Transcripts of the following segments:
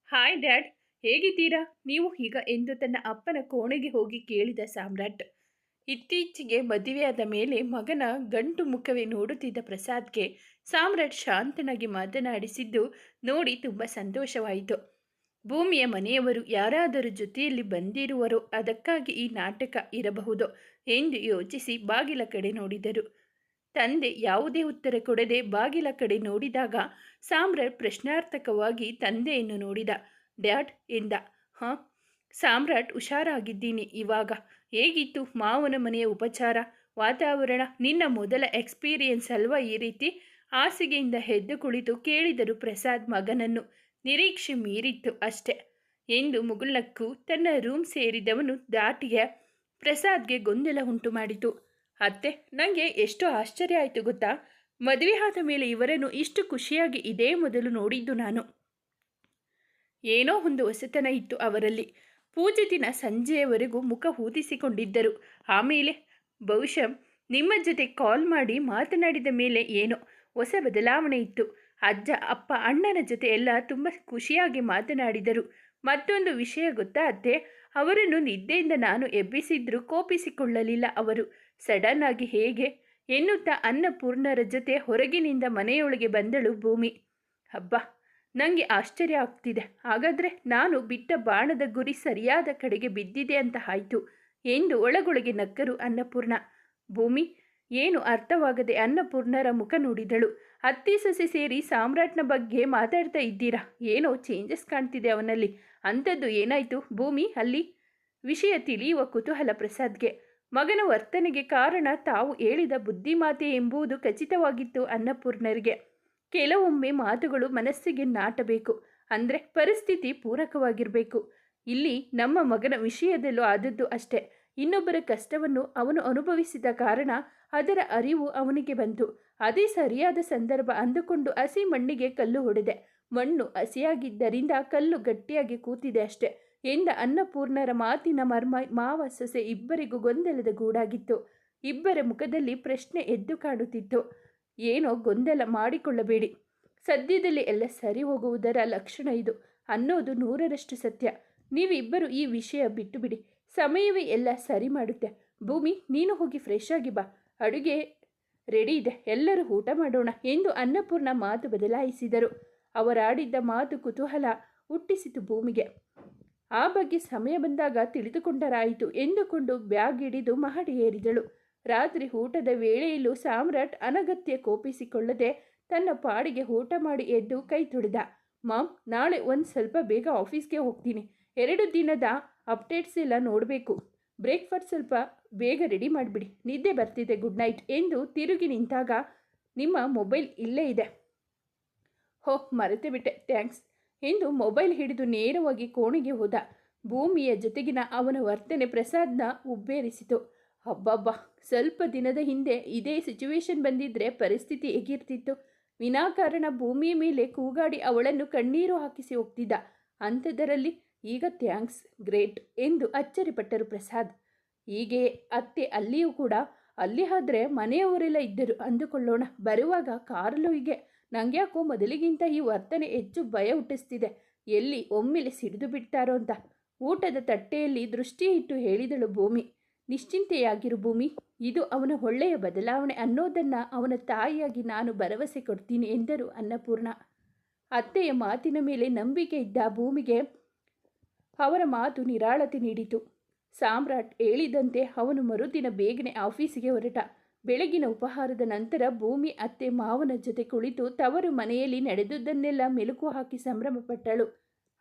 Hi dad, ಹೇಗಿದ್ದೀರಾ ನೀವು ಈಗ ಎಂದು ತನ್ನ ಅಪ್ಪನ ಕೋಣೆಗೆ ಹೋಗಿ ಕೇಳಿದ ಸಾಮ್ರಾಟ್. ಇತ್ತೀಚೆಗೆ ಮದುವೆಯಾದ ಮೇಲೆ ಮಗನ ಗಂಟು ಮುಖವೇ ನೋಡುತ್ತಿದ್ದ ಪ್ರಸಾದ್ಗೆ ಸಾಮ್ರಾಟ್ ಶಾಂತನಾಗಿ ಮಾತನಾಡಿಸಿದ್ದು ನೋಡಿ ತುಂಬ ಸಂತೋಷವಾಯಿತು. ಭೂಮಿಯ ಮನೆಯವರು ಯಾರಾದರೂ ಜೊತೆಯಲ್ಲಿ ಬಂದಿರುವರೋ ಅದಕ್ಕಾಗಿ ಈ ನಾಟಕ ಇರಬಹುದು ಎಂದು ಯೋಚಿಸಿ ಬಾಗಿಲ ಕಡೆ ನೋಡಿದರು. ತಂದೆ ಯಾವುದೇ ಉತ್ತರ ಕೊಡದೆ ಬಾಗಿಲ ಕಡೆ ನೋಡಿದಾಗ ಸಾಮ್ರಾಟ್ ಪ್ರಶ್ನಾರ್ಥಕವಾಗಿ ತಂದೆಯನ್ನು ನೋಡಿದ. ಡ್ಯಾಡ್ ಎಂದ. ಹಾಂ ಸಾಮ್ರಾಟ್, ಹುಷಾರಾಗಿದ್ದೀನಿ ಇವಾಗ. ಹೇಗಿತ್ತು ಮಾವನ ಮನೆಯ ಉಪಚಾರ, ವಾತಾವರಣ? ನಿನ್ನ ಮೊದಲ ಎಕ್ಸ್ಪೀರಿಯನ್ಸ್ ಅಲ್ವಾ ಈ ರೀತಿ? ಹಾಸಿಗೆಯಿಂದ ಎದ್ದು ಕುಳಿತು ಕೇಳಿದರು ಪ್ರಸಾದ್ ಮಗನನ್ನು. ನಿರೀಕ್ಷೆ ಮೀರಿತ್ತು ಅಷ್ಟೆ ಎಂದು ಮುಗುಳ್ನಕ್ಕು ತನ್ನ ರೂಮ್ ಸೇರಿದವನು ದಾಟಿಯ ಪ್ರಸಾದ್ಗೆ ಗೊಂದಲ ಉಂಟು ಮಾಡಿತು. ಅತ್ತೆ, ನನಗೆ ಎಷ್ಟು ಆಶ್ಚರ್ಯ ಆಯಿತು ಗೊತ್ತಾ. ಮದುವೆ ಆದ ಮೇಲೆ ಇವರನ್ನು ಇಷ್ಟು ಖುಷಿಯಾಗಿ ಇದೇ ಮೊದಲು ನೋಡಿದ್ದು ನಾನು. ಏನೋ ಒಂದು ಹೊಸತನ ಇತ್ತು ಅವರಲ್ಲಿ. ಪೂಜೆ ದಿನ ಸಂಜೆಯವರೆಗೂ ಮುಖ ಊದಿಸಿಕೊಂಡಿದ್ದರು. ಆಮೇಲೆ ಬಹುಶಃ ನಿಮ್ಮ ಜೊತೆ ಕಾಲ್ ಮಾಡಿ ಮಾತನಾಡಿದ ಮೇಲೆ ಏನೋ ಹೊಸ ಬದಲಾವಣೆ ಇತ್ತು. ಅಜ್ಜ, ಅಪ್ಪ, ಅಣ್ಣನ ಜೊತೆ ಎಲ್ಲ ತುಂಬ ಖುಷಿಯಾಗಿ ಮಾತನಾಡಿದರು. ಮತ್ತೊಂದು ವಿಷಯ ಗೊತ್ತಾ ಅತ್ತೆ, ಅವರನ್ನು ನಿದ್ದೆಯಿಂದ ನಾನು ಎಬ್ಬಿಸಿದ್ರೂ ಕೋಪಿಸಿಕೊಳ್ಳಲಿಲ್ಲ ಅವರು. ಸಡನ್ ಆಗಿ ಹೇಗೆ ಎನ್ನುತ್ತಾ ಅನ್ನಪೂರ್ಣರ ಜೊತೆ ಹೊರಗಿನಿಂದ ಮನೆಯೊಳಗೆ ಬಂದಳು ಭೂಮಿ. ಹಬ್ಬ, ನನಗೆ ಆಶ್ಚರ್ಯ ಆಗ್ತಿದೆ. ಹಾಗಾದರೆ ನಾನು ಬಿಟ್ಟ ಬಾಣದ ಗುರಿ ಸರಿಯಾದ ಕಡೆಗೆ ಬಿದ್ದಿದೆ ಅಂತ ಆಯಿತು ಎಂದು ಒಳಗೊಳಗೆ ನಕ್ಕರು ಅನ್ನಪೂರ್ಣ. ಭೂಮಿ ಏನು ಅರ್ಥವಾಗದೆ ಅನ್ನಪೂರ್ಣರ ಮುಖ ನೋಡಿದಳು. ಅತ್ತಿ ಸೊಸೆ ಸೇರಿ ಸಾಮ್ರಾಟ್ನ ಬಗ್ಗೆ ಮಾತಾಡ್ತಾ ಇದ್ದೀರಾ? ಏನೋ ಚೇಂಜಸ್ ಕಾಣ್ತಿದೆ ಅವನಲ್ಲಿ. ಅಂಥದ್ದು ಏನಾಯಿತು ಭೂಮಿ ಅಲ್ಲಿ? ವಿಷಯ ತಿಳಿಯುವ ಕುತೂಹಲ ಪ್ರಸಾದ್ಗೆ. ಮಗನ ವರ್ತನೆಗೆ ಕಾರಣ ತಾವು ಹೇಳಿದ ಬುದ್ಧಿಮಾತೆ ಎಂಬುದು ಖಚಿತವಾಗಿತ್ತು ಅನ್ನಪೂರ್ಣರಿಗೆ. ಕೆಲವೊಮ್ಮೆ ಮಾತುಗಳು ಮನಸ್ಸಿಗೆ ನಾಟಬೇಕು, ಅಂದರೆ ಪರಿಸ್ಥಿತಿ ಪೂರಕವಾಗಿರಬೇಕು. ಇಲ್ಲಿ ನಮ್ಮ ಮಗನ ವಿಷಯದಲ್ಲೂ ಆದದ್ದು ಅಷ್ಟೇ. ಇನ್ನೊಬ್ಬರ ಕಷ್ಟವನ್ನು ಅವನು ಅನುಭವಿಸಿದ ಕಾರಣ ಅದರ ಅರಿವು ಅವನಿಗೆ ಬಂತು. ಅದೇ ಸರಿಯಾದ ಸಂದರ್ಭ ಅಂದುಕೊಂಡು ಹಸಿ ಮಣ್ಣಿಗೆ ಕಲ್ಲು ಹೊಡೆದೆ. ಮಣ್ಣು ಹಸಿಯಾಗಿದ್ದರಿಂದ ಕಲ್ಲು ಗಟ್ಟಿಯಾಗಿ ಕೂತಿದೆ ಅಷ್ಟೆ ಎಂದ ಅನ್ನಪೂರ್ಣರ ಮಾತಿನ ಮರ್ಮ ಮಾವ ಸೊಸೆ ಇಬ್ಬರಿಗೂ ಗೊಂದಲದ ಗೂಡಾಗಿತ್ತು. ಇಬ್ಬರ ಮುಖದಲ್ಲಿ ಪ್ರಶ್ನೆ ಎದ್ದು ಕಾಣುತ್ತಿತ್ತು. ಏನೋ ಗೊಂದಲ ಮಾಡಿಕೊಳ್ಳಬೇಡಿ, ಸದ್ಯದಲ್ಲಿ ಎಲ್ಲ ಸರಿ ಹೋಗುವುದರ ಲಕ್ಷಣ ಇದು ಅನ್ನೋದು 100ರಷ್ಟು ಸತ್ಯ. ನೀವಿಬ್ಬರು ಈ ವಿಷಯ ಬಿಟ್ಟು ಬಿಡಿ, ಸಮಯವೇ ಎಲ್ಲ ಸರಿ ಮಾಡುತ್ತೆ. ಭೂಮಿ, ನೀನು ಹೋಗಿ ಫ್ರೆಶ್ ಆಗಿ ಬಾ, ಅಡುಗೆ ರೆಡಿ ಇದೆ, ಎಲ್ಲರೂ ಊಟ ಮಾಡೋಣ ಎಂದು ಅನ್ನಪೂರ್ಣ ಮಾತು ಬದಲಾಯಿಸಿದರು. ಅವರಾಡಿದ್ದ ಮಾತು ಕುತೂಹಲ ಹುಟ್ಟಿಸಿತು ಭೂಮಿಗೆ. ಆ ಬಗ್ಗೆ ಸಮಯ ಬಂದಾಗ ತಿಳಿದುಕೊಂಡರಾಯಿತು ಎಂದುಕೊಂಡು ಬ್ಯಾಗ್ ಹಿಡಿದು ಮಹಡಿ ಏರಿದಳು. ರಾತ್ರಿ ಊಟದ ವೇಳೆಯಲ್ಲೂ ಸಾಮ್ರಾಟ್ ಅನಗತ್ಯ ಕೋಪಿಸಿಕೊಳ್ಳದೆ ತನ್ನ ಪಾಡಿಗೆ ಊಟ ಮಾಡಿ ಎದ್ದು ಕೈ ತೊಳೆದ. ಮಾಮ್, ನಾಳೆ ಒಂದು ಸ್ವಲ್ಪ ಬೇಗ ಆಫೀಸ್ಗೆ ಹೋಗ್ತೀನಿ. 2 ದಿನದ ಅಪ್ಡೇಟ್ಸ್ ಎಲ್ಲ ನೋಡಬೇಕು. ಬ್ರೇಕ್ಫಾಸ್ಟ್ ಸ್ವಲ್ಪ ಬೇಗ ರೆಡಿ ಮಾಡಿಬಿಡಿ, ನಿದ್ದೆ ಬರ್ತಿದೆ, ಗುಡ್ ನೈಟ್ ಎಂದು ತಿರುಗಿ ನಿಂತಾಗ ನಿಮ್ಮ ಮೊಬೈಲ್ ಇಲ್ಲೇ ಇದೆ. ಮರೆತೇ ಬಿಟ್ಟೆ, ಥ್ಯಾಂಕ್ಸ್ ಎಂದು ಮೊಬೈಲ್ ಹಿಡಿದು ನೇರವಾಗಿ ಕೋಣೆಗೆ ಹೋದ. ಭೂಮಿಯ ಜೊತೆಗಿನ ಅವನ ವರ್ತನೆ ಪ್ರಸಾದ್ನ ಉಬ್ಬೇರಿಸಿತು. ಹಬ್ಬಬ್ಬ, ಸ್ವಲ್ಪ ದಿನದ ಹಿಂದೆ ಇದೇ ಸಿಚುವೇಶನ್ ಬಂದಿದ್ದರೆ ಪರಿಸ್ಥಿತಿ ಹೇಗಿರ್ತಿತ್ತು? ವಿನಾಕಾರಣ ಭೂಮಿಯ ಮೇಲೆ ಕೂಗಾಡಿ ಅವಳನ್ನು ಕಣ್ಣೀರು ಹಾಕಿಸಿ ಹೋಗ್ತಿದ್ದ. ಅಂಥದ್ದರಲ್ಲಿ ಈಗ ಥ್ಯಾಂಕ್ಸ್, ಗ್ರೇಟ್ ಎಂದು ಅಚ್ಚರಿಪಟ್ಟರು ಪ್ರಸಾದ್. ಹೀಗೆ ಅತ್ತೆ ಅಲ್ಲಿಯೂ ಕೂಡ. ಅಲ್ಲಿ ಆದ್ರೆ ಮನೆಯವರೆಲ್ಲ ಇದ್ದರು ಅಂದುಕೊಳ್ಳೋಣ. ಬರುವಾಗ ಕಾರಲ್ಲೂ ಹೀಗೆ. ನಂಗ್ಯಾಕೋ ಮೊದಲಿಗಿಂತ ಈ ವರ್ತನೆ ಹೆಚ್ಚು ಭಯ ಹುಟ್ಟಿಸ್ತಿದೆ. ಎಲ್ಲಿ ಒಮ್ಮೆಲೆ ಸಿಡಿದು ಬಿಡ್ತಾರೋ ಅಂತ. ಊಟದ ತಟ್ಟೆಯಲ್ಲಿ ದೃಷ್ಟಿ ಇಟ್ಟು ಹೇಳಿದಳು ಭೂಮಿ. ನಿಶ್ಚಿಂತೆಯಾಗಿರು ಭೂಮಿ, ಇದು ಅವನ ಒಳ್ಳೆಯ ಬದಲಾವಣೆ ಅನ್ನೋದನ್ನು ಅವನ ತಾಯಿಯಾಗಿ ನಾನು ಭರವಸೆ ಕೊಡ್ತೀನಿ ಎಂದರು ಅನ್ನಪೂರ್ಣ. ಅತ್ತೆಯ ಮಾತಿನ ಮೇಲೆ ನಂಬಿಕೆ ಇದ್ದ ಭೂಮಿಗೆ ಅವರ ಮಾತು ನಿರಾಳತೆ ನೀಡಿತು. ಸಾಮ್ರಾಟ್ ಹೇಳಿದಂತೆ ಅವನು ಮರುದಿನ ಬೇಗನೆ ಆಫೀಸಿಗೆ ಹೊರಟ. ಬೆಳಗಿನ ಉಪಹಾರದ ನಂತರ ಭೂಮಿ ಅತ್ತೆ ಮಾವನ ಜೊತೆ ಕುಳಿತು ತವರು ಮನೆಯಲ್ಲಿ ನಡೆದುದನ್ನೆಲ್ಲ ಮೆಲುಕು ಹಾಕಿ ಸಂಭ್ರಮಪಟ್ಟಳು.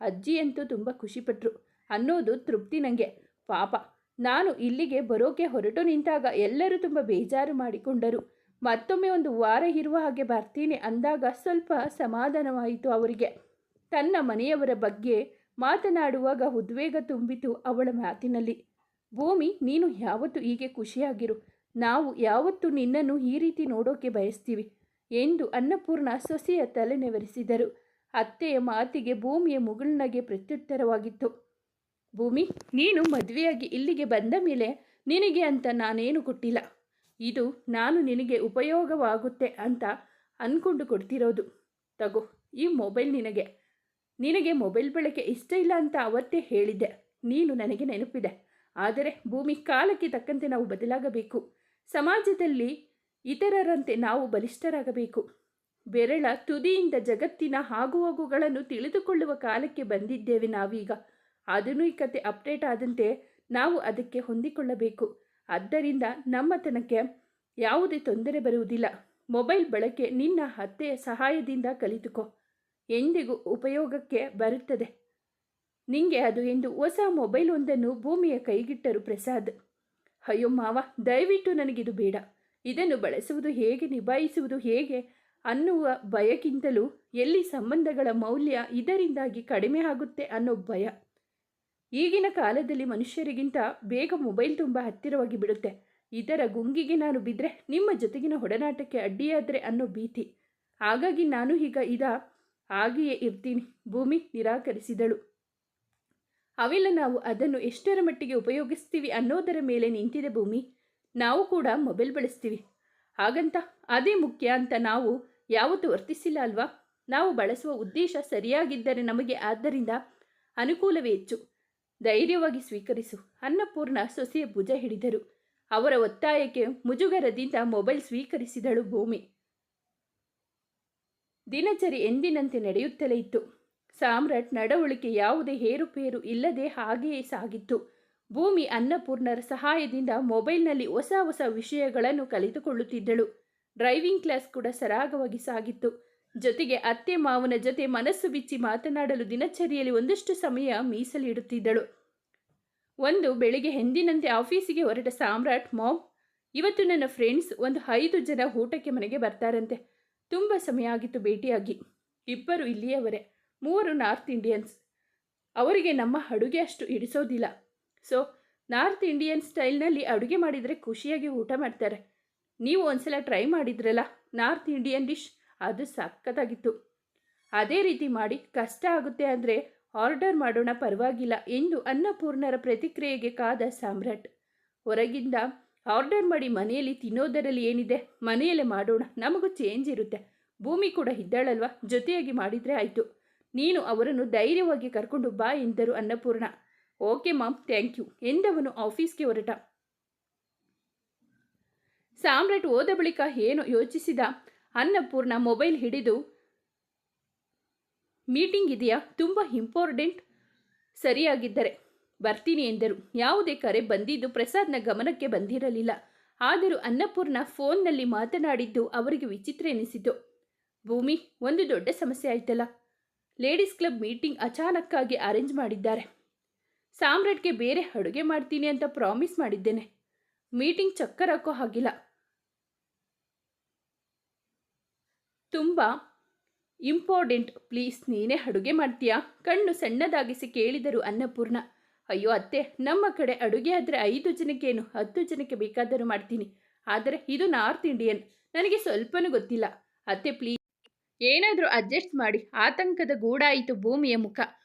ಅಜ್ಜಿಯಂತೂ ತುಂಬ ಖುಷಿಪಟ್ಟರು ಅನ್ನೋದು ತೃಪ್ತಿ ನನಗೆ. ಪಾಪ, ನಾನು ಇಲ್ಲಿಗೆ ಬರೋಕೆ ಹೊರಟು ನಿಂತಾಗ ಎಲ್ಲರೂ ತುಂಬ ಬೇಜಾರು ಮಾಡಿಕೊಂಡರು. ಮತ್ತೊಮ್ಮೆ 1 ವಾರ ಇರುವ ಹಾಗೆ ಬರ್ತೀನಿ ಅಂದಾಗ ಸ್ವಲ್ಪ ಸಮಾಧಾನವಾಯಿತು ಅವರಿಗೆ. ತನ್ನ ಮನೆಯವರ ಬಗ್ಗೆ ಮಾತನಾಡುವಾಗ ಉದ್ವೇಗ ತುಂಬಿತು ಅವಳ ಮಾತಿನಲ್ಲಿ. ಭೂಮಿ, ನೀನು ಯಾವತ್ತೂ ಹೀಗೆ ಖುಷಿಯಾಗಿರು. ನಾವು ಯಾವತ್ತೂ ನಿನ್ನನ್ನು ಈ ರೀತಿ ನೋಡೋಕೆ ಬಯಸ್ತೀವಿ ಎಂದು ಅನ್ನಪೂರ್ಣ ಸೊಸೆಯ ತಲೆ ನೆವರಿಸಿದರು. ಅತ್ತೆಯ ಮಾತಿಗೆ ಭೂಮಿಯ ಮುಗುಳ್ನಗೆ ಪ್ರತ್ಯುತ್ತರವಾಗಿತ್ತು. ಭೂಮಿ, ನೀನು ಮದುವೆಯಾಗಿ ಇಲ್ಲಿಗೆ ಬಂದ ಮೇಲೆ ನಿನಗೆ ಅಂತ ನಾನೇನು ಕೊಟ್ಟಿಲ್ಲ. ಇದು ನಾನು ನಿನಗೆ ಉಪಯೋಗವಾಗುತ್ತೆ ಅಂತ ಅಂದ್ಕೊಂಡು ಕೊಡ್ತಿರೋದು. ತಗೋ, ಈ ಮೊಬೈಲ್ ನಿನಗೆ. ನಿನಗೆ ಮೊಬೈಲ್ ಬಳಕೆ ಇಷ್ಟ ಇಲ್ಲ ಅಂತ ಅವತ್ತೇ ಹೇಳಿದ್ದೆ. ನೀನು ನನಗೆ ನೆನಪಿದೆ. ಆದರೆ ಭೂಮಿ, ಕಾಲಕ್ಕೆ ತಕ್ಕಂತೆ ನಾವು ಬದಲಾಗಬೇಕು. ಸಮಾಜದಲ್ಲಿ ಇತರರಂತೆ ನಾವು ಬಲಿಷ್ಠರಾಗಬೇಕು. ಬೆರಳ ತುದಿಯಿಂದ ಜಗತ್ತಿನ ಆಗುಹೋಗುಗಳನ್ನು ತಿಳಿದುಕೊಳ್ಳುವ ಕಾಲಕ್ಕೆ ಬಂದಿದ್ದೇವೆ ನಾವೀಗ. ಆಧುನಿಕತೆ ಅಪ್ಡೇಟ್ ಆದಂತೆ ನಾವು ಅದಕ್ಕೆ ಹೊಂದಿಕೊಳ್ಳಬೇಕು. ಆದ್ದರಿಂದ ನಮ್ಮತನಕ್ಕೆ ಯಾವುದೇ ತೊಂದರೆ ಬರುವುದಿಲ್ಲ. ಮೊಬೈಲ್ ಬಳಕೆ ನಿನ್ನ ಅತ್ತೆಯ ಸಹಾಯದಿಂದ ಕಲಿತುಕೋ. ಎಂದಿಗೂ ಉಪಯೋಗಕ್ಕೆ ಬರುತ್ತದೆ ನಿಂಗೆ ಅದು ಎಂದು ಹೊಸ ಮೊಬೈಲ್ ಒಂದನ್ನು ಭೂಮಿಯ ಕೈಗಿಟ್ಟರು ಪ್ರಸಾದ್. ಅಯ್ಯೋ ಮಾವ, ದಯವಿಟ್ಟು ನನಗಿದು ಬೇಡ. ಇದನ್ನು ಬಳಸುವುದು ಹೇಗೆ, ನಿಭಾಯಿಸುವುದು ಹೇಗೆ ಅನ್ನುವ ಭಯಕ್ಕಿಂತಲೂ ಎಲ್ಲಿ ಸಂಬಂಧಗಳ ಮೌಲ್ಯ ಇದರಿಂದಾಗಿ ಕಡಿಮೆ ಆಗುತ್ತೆ ಅನ್ನೋ ಭಯ. ಈಗಿನ ಕಾಲದಲ್ಲಿ ಮನುಷ್ಯರಿಗಿಂತ ಬೇಗ ಮೊಬೈಲ್ ತುಂಬ ಹತ್ತಿರವಾಗಿ ಬಿಡುತ್ತೆ. ಇದರ ಗುಂಗಿಗೆ ನಾನು ಬಿದ್ದರೆ ನಿಮ್ಮ ಜೊತೆಗಿನ ಒಡನಾಟಕ್ಕೆ ಅಡ್ಡಿಯಾದರೆ ಅನ್ನೋ ಭೀತಿ. ಹಾಗಾಗಿ ನಾನು ಈಗ ಹಾಗೆಯೇ ಇರ್ತೀನಿ. ಭೂಮಿ ನಿರಾಕರಿಸಿದಳು. ಅವೆಲ್ಲ ನಾವು ಅದನ್ನು ಎಷ್ಟರ ಮಟ್ಟಿಗೆ ಉಪಯೋಗಿಸ್ತೀವಿ ಅನ್ನೋದರ ಮೇಲೆ ನಿಂತಿದೆ ಭೂಮಿ. ನಾವು ಕೂಡ ಮೊಬೈಲ್ ಬಳಸ್ತೀವಿ, ಹಾಗಂತ ಅದೇ ಮುಖ್ಯ ಅಂತ ನಾವು ಯಾವತ್ತೂ ವರ್ತಿಸಿಲ್ಲ ಅಲ್ವಾ? ನಾವು ಬಳಸುವ ಉದ್ದೇಶ ಸರಿಯಾಗಿದ್ದರೆ ನಮಗೆ ಆದ್ದರಿಂದ ಅನುಕೂಲವೇ ಹೆಚ್ಚು. ಧೈರ್ಯವಾಗಿ ಸ್ವೀಕರಿಸು. ಅನ್ನಪೂರ್ಣ ಸೊಸೆಯ ಭುಜ ಹಿಡಿದರು. ಅವರ ಒತ್ತಾಯಕ್ಕೆ ಮುಜುಗರದಿಂದ ಮೊಬೈಲ್ ಸ್ವೀಕರಿಸಿದಳು ಭೂಮಿ. ದಿನಚರಿ ಎಂದಿನಂತೆ ನಡೆಯುತ್ತಲೇ ಇತ್ತು. ಸಾಮ್ರಾಟ್ ನಡವಳಿಕೆ ಯಾವುದೇ ಏರುಪೇರು ಇಲ್ಲದೆ ಹಾಗೆಯೇ ಸಾಗಿತ್ತು. ಭೂಮಿ ಅನ್ನಪೂರ್ಣರ ಸಹಾಯದಿಂದ ಮೊಬೈಲ್ನಲ್ಲಿ ಹೊಸ ಹೊಸ ವಿಷಯಗಳನ್ನು ಕಲಿತುಕೊಳ್ಳುತ್ತಿದ್ದಳು. ಡ್ರೈವಿಂಗ್ ಕ್ಲಾಸ್ ಕೂಡ ಸರಾಗವಾಗಿ ಸಾಗಿತ್ತು. ಜೊತೆಗೆ ಅತ್ತೆ ಮಾವನ ಜೊತೆ ಮನಸ್ಸು ಬಿಚ್ಚಿ ಮಾತನಾಡಲು ದಿನಚರಿಯಲ್ಲಿ ಒಂದಷ್ಟು ಸಮಯ ಮೀಸಲಿಡುತ್ತಿದ್ದಳು. ಒಂದು ಬೆಳಿಗ್ಗೆ ಎಂದಿನಂತೆ ಆಫೀಸಿಗೆ ಹೊರಟ ಸಾಮ್ರಾಟ್, ಮಾಮ್, ಇವತ್ತು ನನ್ನ ಫ್ರೆಂಡ್ಸ್ ಒಂದು 5 ಜನ ಊಟಕ್ಕೆ ಮನೆಗೆ ಬರ್ತಾರಂತೆ. ತುಂಬ ಸಮಯ ಆಗಿತ್ತು ಭೇಟಿಯಾಗಿ. 2 ಇಲ್ಲಿಯವರೇ, 3 ನಾರ್ತ್ ಇಂಡಿಯನ್ಸ್. ಅವರಿಗೆ ನಮ್ಮ ಅಡುಗೆ ಅಷ್ಟು ಹಿಡಿಸೋದಿಲ್ಲ. ಸೊ ನಾರ್ತ್ ಇಂಡಿಯನ್ ಸ್ಟೈಲ್ನಲ್ಲಿ ಅಡುಗೆ ಮಾಡಿದರೆ ಖುಷಿಯಾಗಿ ಊಟ ಮಾಡ್ತಾರೆ. ನೀವು ಒಂದ್ಸಲ ಟ್ರೈ ಮಾಡಿದ್ರಲ್ಲ ನಾರ್ತ್ ಇಂಡಿಯನ್ ಡಿಶ್, ಅದು ಸಖತ್ತಾಗಿತ್ತು. ಅದೇ ರೀತಿ ಮಾಡಿ. ಕಷ್ಟ ಆಗುತ್ತೆ ಅಂದರೆ ಆರ್ಡರ್ ಮಾಡೋಣ, ಪರವಾಗಿಲ್ಲ ಎಂದು ಅನ್ನಪೂರ್ಣರ ಪ್ರತಿಕ್ರಿಯೆಗೆ ಕಾದ ಸಾಮ್ರಾಟ್. ಹೊರಗಿಂದ ಆರ್ಡರ್ ಮಾಡಿ ಮನೆಯಲ್ಲಿ ತಿನ್ನೋದರಲ್ಲಿ ಏನಿದೆ, ಮನೆಯಲ್ಲೇ ಮಾಡೋಣ, ನಮಗೂ ಚೇಂಜ್ ಇರುತ್ತೆ. ಭೂಮಿ ಕೂಡ ಇದ್ದಾಳಲ್ವ, ಜೊತೆಯಾಗಿ ಮಾಡಿದರೆ ಆಯಿತು. ನೀನು ಅವರನ್ನು ಧೈರ್ಯವಾಗಿ ಕರ್ಕೊಂಡು ಬಾ ಎಂದರು Annapurna. Okay mom, thank you ಎಂದವನು ಆಫೀಸ್ಗೆ ಹೊರಟ. ಸಾಮ್ರಾಟ್ ಹೋದ ಬಳಿಕ ಏನೋ ಯೋಚಿಸಿದ ಅನ್ನಪೂರ್ಣ ಮೊಬೈಲ್ ಹಿಡಿದು, ಮೀಟಿಂಗ್ ಇದೆಯಾ? ತುಂಬ ಇಂಪಾರ್ಟೆಂಟ್. ಸರಿಯಾಗಿದ್ದರೆ ಬರ್ತೀನಿ ಎಂದರು. ಯಾವುದೇ ಕರೆ ಬಂದಿದ್ದು ಪ್ರಸಾದ್ನ ಗಮನಕ್ಕೆ ಬಂದಿರಲಿಲ್ಲ. ಆದರೂ ಅನ್ನಪೂರ್ಣ ಫೋನ್ನಲ್ಲಿ ಮಾತನಾಡಿದ್ದು ಅವರಿಗೆ ವಿಚಿತ್ರ ಎನಿಸಿತು. ಭೂಮಿ, ಒಂದು ದೊಡ್ಡ ಸಮಸ್ಯೆ ಆಯ್ತಲ್ಲ. ಲೇಡೀಸ್ ಕ್ಲಬ್ ಮೀಟಿಂಗ್ ಅಚಾನಕ್ಕಾಗಿ ಅರೇಂಜ್ ಮಾಡಿದ್ದಾರೆ. ಸಾಮ್ರಾಟ್ಗೆ ಬೇರೆ ಅಡುಗೆ ಮಾಡ್ತೀನಿ ಅಂತ ಪ್ರಾಮಿಸ್ ಮಾಡಿದ್ದೇನೆ. ಮೀಟಿಂಗ್ ಚಕ್ಕರ್ ಹಾಕೋ ಹಾಗಿಲ್ಲ. ತುಂಬ ಇಂಪಾರ್ಟೆಂಟ್. ಪ್ಲೀಸ್, ನೀನೇ ಅಡುಗೆ ಮಾಡ್ತೀಯಾ? ಕಣ್ಣು ಸಣ್ಣದಾಗಿಸಿ ಕೇಳಿದರು ಅನ್ನಪೂರ್ಣ. ಅಯ್ಯೋ ಅತ್ತೆ, ನಮ್ಮ ಕಡೆ ಅಡುಗೆ ಆದರೆ 5 ಜನಕ್ಕೇನು 10 ಜನಕ್ಕೆ ಬೇಕಾದರೂ ಮಾಡ್ತೀನಿ. ಆದರೆ ಇದು ನಾರ್ತ್ ಇಂಡಿಯನ್, ನನಗೆ ಸ್ವಲ್ಪನೂ ಗೊತ್ತಿಲ್ಲ. ಅತ್ತೆ ಪ್ಲೀಸ್, ಏನಾದರೂ ಅಡ್ಜಸ್ಟ್ ಮಾಡಿ. ಆತಂಕದ ಗೂಡಾಯಿತು ಭೂಮಿಯ ಮುಖ.